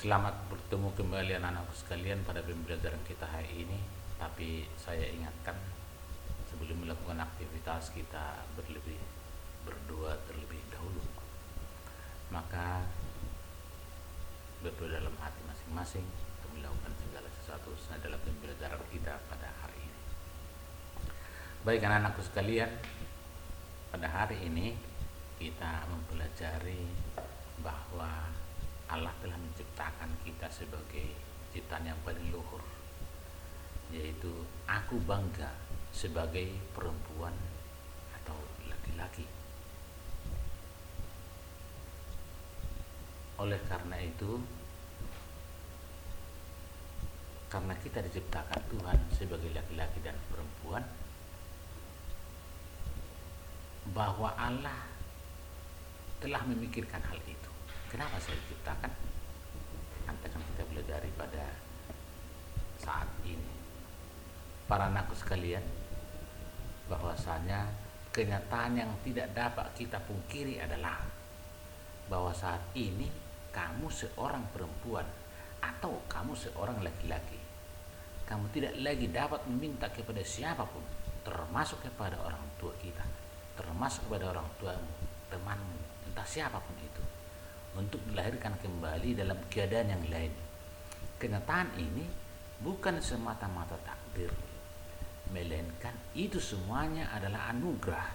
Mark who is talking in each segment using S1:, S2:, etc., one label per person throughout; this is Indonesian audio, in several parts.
S1: Selamat bertemu kembali anak-anakku sekalian pada pembelajaran kita hari ini. Tapi saya ingatkan, sebelum melakukan aktivitas kita berdoa terlebih dahulu. Maka berdoa dalam hati masing-masing untuk melakukan segala sesuatu dalam pembelajaran kita pada hari ini. Baik anak-anakku sekalian, pada hari ini kita mempelajari bahwa Allah telah menciptakan kita sebagai ciptaan yang paling luhur, yaitu aku bangga sebagai perempuan atau laki-laki. Oleh karena itu, karena kita diciptakan Tuhan sebagai laki-laki dan perempuan, bahwa Allah telah memikirkan hal itu. Kenapa saya diciptakan? Nanti akan kita pelajari pada saat ini. Para anakku sekalian, bahwasanya kenyataan yang tidak dapat kita pungkiri adalah bahwa saat ini kamu seorang perempuan atau kamu seorang laki-laki. Kamu tidak lagi dapat meminta kepada siapapun, termasuk kepada orang tua kita, termasuk kepada orang tuamu, temanmu, entah siapapun itu, untuk dilahirkan kembali dalam keadaan yang lain. Kenyataan ini bukan semata-mata takdir, melainkan itu semuanya adalah anugerah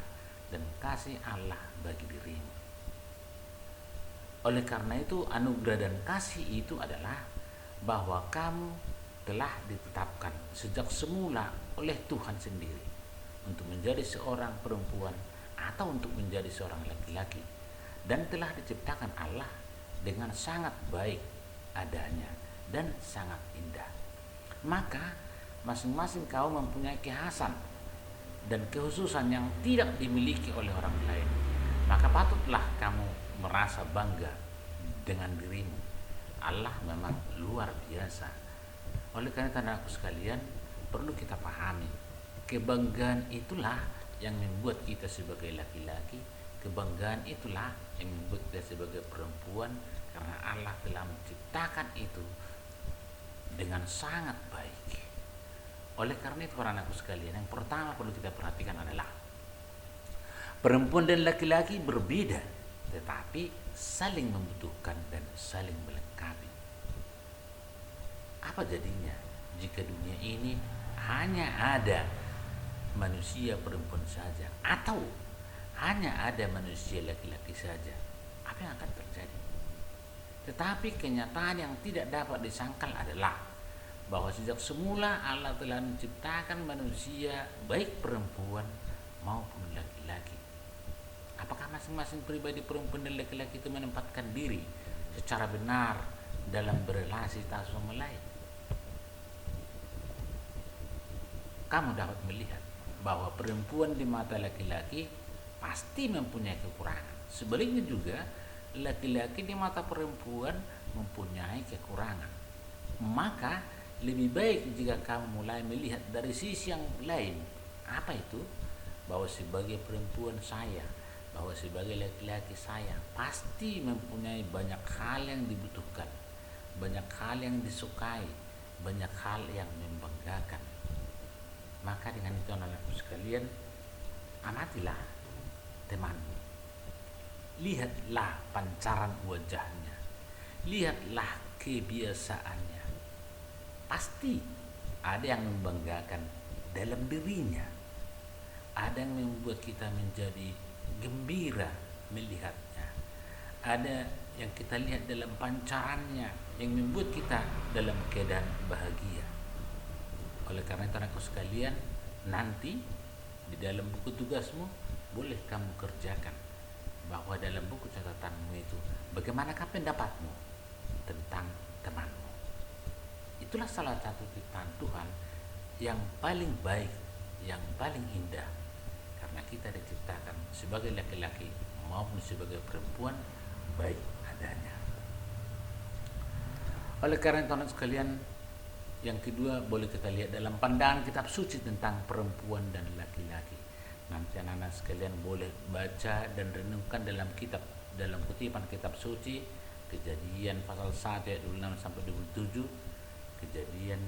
S1: dan kasih Allah bagi dirimu. Oleh karena itu, anugerah dan kasih itu adalah bahwa kamu telah ditetapkan sejak semula oleh Tuhan sendiri untuk menjadi seorang perempuan atau untuk menjadi seorang laki-laki, dan telah diciptakan Allah dengan sangat baik adanya dan sangat indah. Maka masing-masing kaum mempunyai kekhasan dan kekhususan yang tidak dimiliki oleh orang lain. Maka patutlah kamu merasa bangga dengan dirimu. Allah memang luar biasa. Oleh karena itu anakku sekalian, perlu kita pahami, kebanggaan itulah yang membuat kita sebagai laki-laki, kebanggaan itulah yang membuat kita sebagai perempuan, karena Allah telah menciptakan itu dengan sangat baik. Oleh karena itu para anakku sekalian, yang pertama perlu kita perhatikan adalah perempuan dan laki-laki berbeda, tetapi saling membutuhkan dan saling melengkapi. Apa jadinya jika dunia ini hanya ada manusia perempuan saja, atau hanya ada manusia laki-laki saja? Apa yang akan terjadi? Tetapi kenyataan yang tidak dapat disangkal adalah bahwa sejak semula Allah telah menciptakan manusia baik perempuan maupun laki-laki. Apakah masing-masing pribadi perempuan dan laki-laki itu menempatkan diri secara benar dalam berelasi satu sama lain? Kamu dapat melihat bahwa perempuan di mata laki-laki pasti mempunyai kekurangan. Sebaliknya juga, laki-laki di mata perempuan mempunyai kekurangan. Maka lebih baik jika kamu mulai melihat dari sisi yang lain. Apa itu? Bahwa sebagai perempuan saya, bahwa sebagai laki-laki saya pasti mempunyai banyak hal yang dibutuhkan, banyak hal yang disukai, banyak hal yang membanggakan. Maka dengan itu anak-anakku sekalian, amatilah temanmu, lihatlah pancaran wajahnya, lihatlah kebiasaannya. Pasti ada yang membanggakan dalam dirinya, ada yang membuat kita menjadi gembira melihatnya, ada yang kita lihat dalam pancarannya yang membuat kita dalam keadaan bahagia. Oleh karena itu anakku sekalian, nanti di dalam buku tugasmu boleh kamu kerjakan bahwa dalam buku catatanmu itu bagaimanakah pendapatmu tentang temanmu. Itulah salah satu ciptaan Tuhan yang paling baik, yang paling indah, karena kita diciptakan sebagai laki-laki maupun sebagai perempuan baik adanya. Oleh karena itu anak sekalian, yang kedua boleh kita lihat dalam pandangan kitab suci tentang perempuan dan laki-laki. Nanti anak-anak sekalian boleh baca dan renungkan dalam kutipan kitab suci Kejadian pasal 1 ayat 26 sampai 27, Kejadian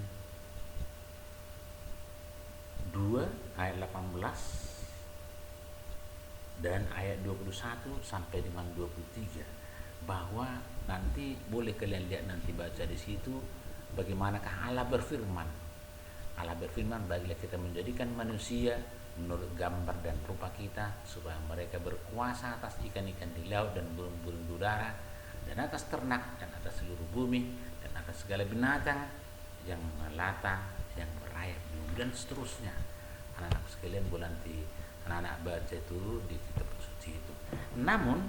S1: 2 ayat 18 dan ayat 21 sampai dengan 23, bahwa nanti boleh kalian lihat, nanti baca di situ bagaimanakah Allah berfirman. Allah berfirman, bagilah kita menjadikan manusia menurut gambar dan rupa kita, supaya mereka berkuasa atas ikan-ikan di laut dan burung-burung di udara, dan atas ternak, dan atas seluruh bumi, dan atas segala binatang yang melata, yang merayap di bumi, dan seterusnya. Anak-anak sekalian, boleh nanti anak-anak baca itu di kitab suci itu. Namun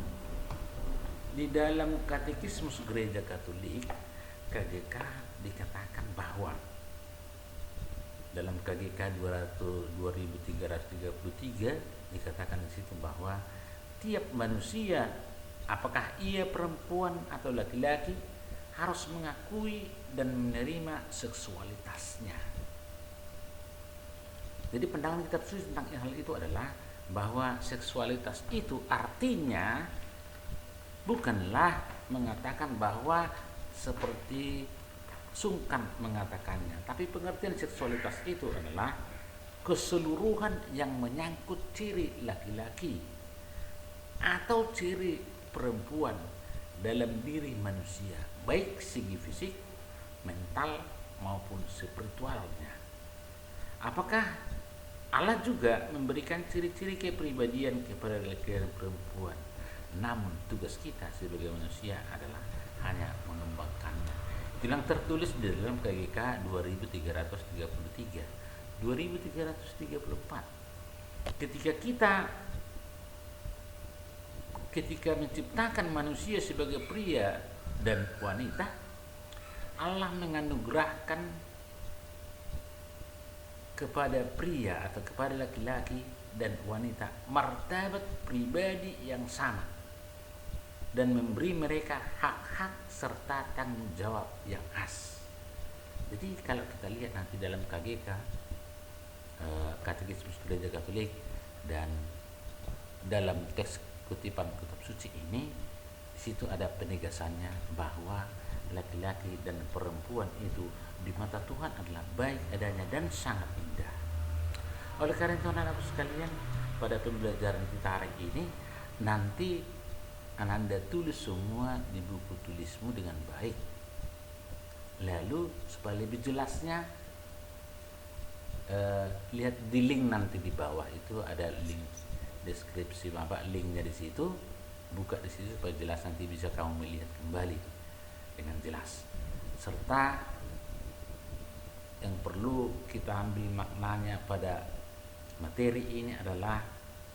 S1: di dalam Katekismus Gereja Katolik KGK dikatakan bahwa dalam KGK 2333 dikatakan di situ bahwa tiap manusia, apakah ia perempuan atau laki-laki, harus mengakui dan menerima seksualitasnya. Jadi pandangan kitab suci tentang hal itu adalah bahwa seksualitas itu artinya bukanlah mengatakan bahwa seperti sungkan mengatakannya, tapi pengertian seksualitas itu adalah keseluruhan yang menyangkut ciri laki-laki atau ciri perempuan dalam diri manusia, baik segi fisik, mental maupun spiritualnya. Apakah Allah juga memberikan ciri-ciri kepribadian kepada laki dan perempuan? Namun tugas kita sebagai manusia adalah hanya mengembangkannya. Itu yang tertulis di dalam KGK 2333, 2334. Ketika menciptakan manusia sebagai pria dan wanita, Allah menganugerahkan kepada pria atau kepada laki-laki dan wanita martabat pribadi yang sama, dan memberi mereka hak-hak serta tanggung jawab yang khas. Jadi kalau kita lihat nanti dalam KGK, Katekismus Gereja Katolik, dan dalam teks kutipan kitab suci ini, di situ ada penegasannya bahwa laki-laki dan perempuan itu di mata Tuhan adalah baik adanya dan sangat indah. Oleh karena itu anak-anak sekalian, pada pembelajaran kita hari ini nanti Anda tulis semua di buku tulismu dengan baik. Lalu supaya lebih jelasnya, lihat di link nanti di bawah itu ada link deskripsi, linknya di situ, buka di situ supaya jelas, nanti bisa kamu melihat kembali dengan jelas. Serta yang perlu kita ambil maknanya pada materi ini adalah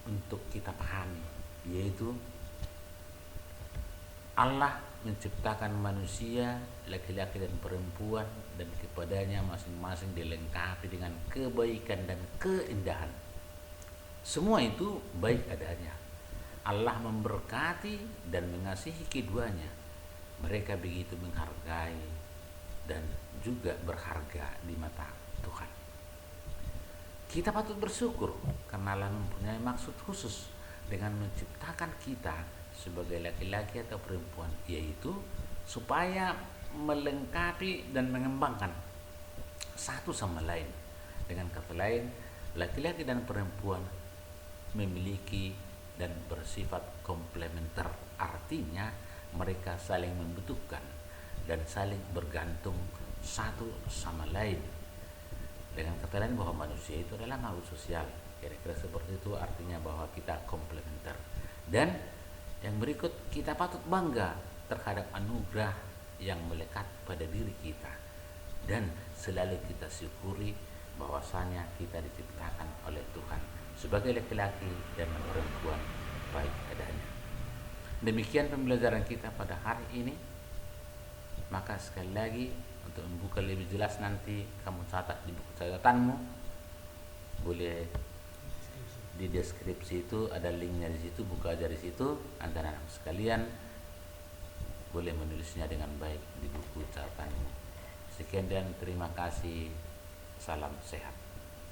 S1: untuk kita pahami, yaitu Allah menciptakan manusia laki-laki dan perempuan, dan kepadanya masing-masing dilengkapi dengan kebaikan dan keindahan. Semua itu baik adanya. Allah memberkati dan mengasihi keduanya. Mereka begitu menghargai dan juga berharga di mata Tuhan. Kita patut bersyukur karena Allah mempunyai maksud khusus dengan menciptakan kita sebagai laki-laki atau perempuan, yaitu supaya melengkapi dan mengembangkan satu sama lain. Dengan kata lain, laki-laki dan perempuan memiliki dan bersifat komplementer, artinya mereka saling membutuhkan dan saling bergantung satu sama lain. Dengan kata lain, bahwa manusia itu adalah makhluk sosial, kira-kira seperti itu, artinya bahwa kita komplementer. Dan yang berikut, kita patut bangga terhadap anugerah yang melekat pada diri kita, dan selalu kita syukuri bahwasanya kita diciptakan oleh Tuhan sebagai laki-laki dan perempuan baik adanya. Demikian pembelajaran kita pada hari ini. Maka sekali lagi, untuk membuka lebih jelas nanti kamu catat di buku catatanmu, boleh di deskripsi itu ada linknya di situ, buka aja di situ. Anak-anak sekalian boleh menulisnya dengan baik di buku catatanmu. Sekian dan terima kasih. Salam sehat.